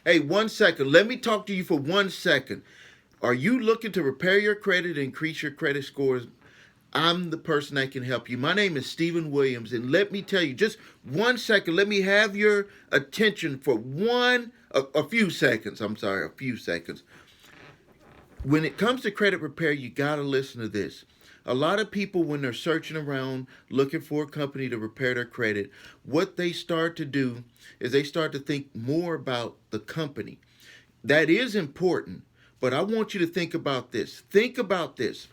Hey, 1 second. Let me talk to you for 1 second. Are you looking to repair your credit, increase your credit scores? I'm the person that can help you. My name is Stephen Williams, and let me tell you, just 1 second. Let me have your attention for a few seconds. I'm sorry, a few seconds. When it comes to credit repair, you gotta listen to this. A lot of people, when they're searching around looking for a company to repair their credit, what they start to do is they start to think more about the company. That is important, but I want you to think about this. Think about this.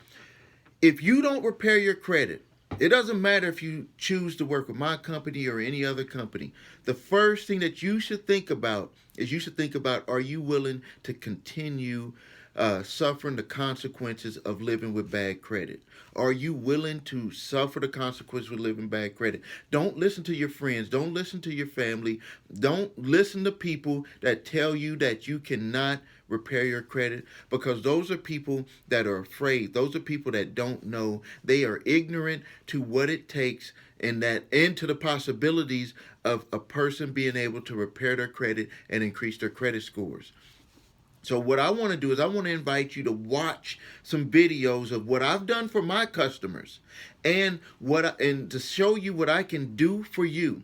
If you don't repair your credit, it doesn't matter if you choose to work with my company or any other company. The first thing that you should think about is you should think about, are you willing to continue suffering the consequences of living with bad credit? Are you willing to suffer the consequences of living bad credit? Don't listen to your friends. Don't listen to your family. Don't listen to people that tell you that you cannot repair your credit, because those are people that are afraid. Those are people that don't know. They are ignorant to what it takes and to the possibilities of a person being able to repair their credit and increase their credit scores. So what I want to do is I want to invite you to watch some videos of what I've done for my customers, and to show you what I can do for you.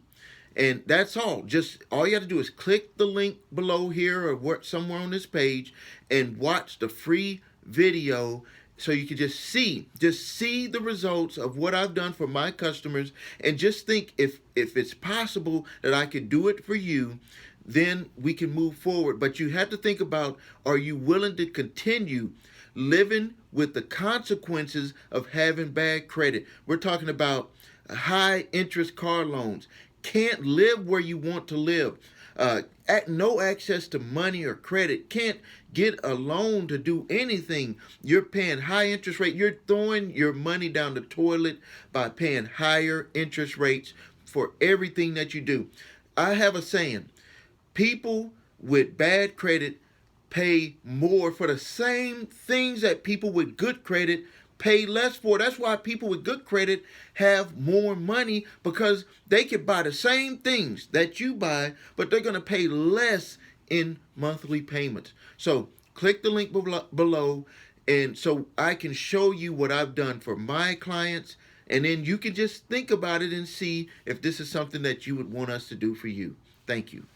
And that's all. Just all you have to do is click the link below here or somewhere on this page and watch the free video, so you can just see the results of what I've done for my customers, and just think, if it's possible that I could do it for you, then we can move forward. But you have to think about, are you willing to continue living with the consequences of having bad credit? We're talking about high interest car loans, can't live where you want to live, no access to money or credit, can't get a loan to do anything. You're paying high interest rate. You're throwing your money down the toilet by paying higher interest rates for everything that you do. I have a saying: people with bad credit pay more for the same things that people with good credit pay less for. That's why people with good credit have more money, because they can buy the same things that you buy, but they're going to pay less in monthly payments. So click the link below, and so I can show you what I've done for my clients, and then you can just think about it and see if this is something that you would want us to do for you. Thank you.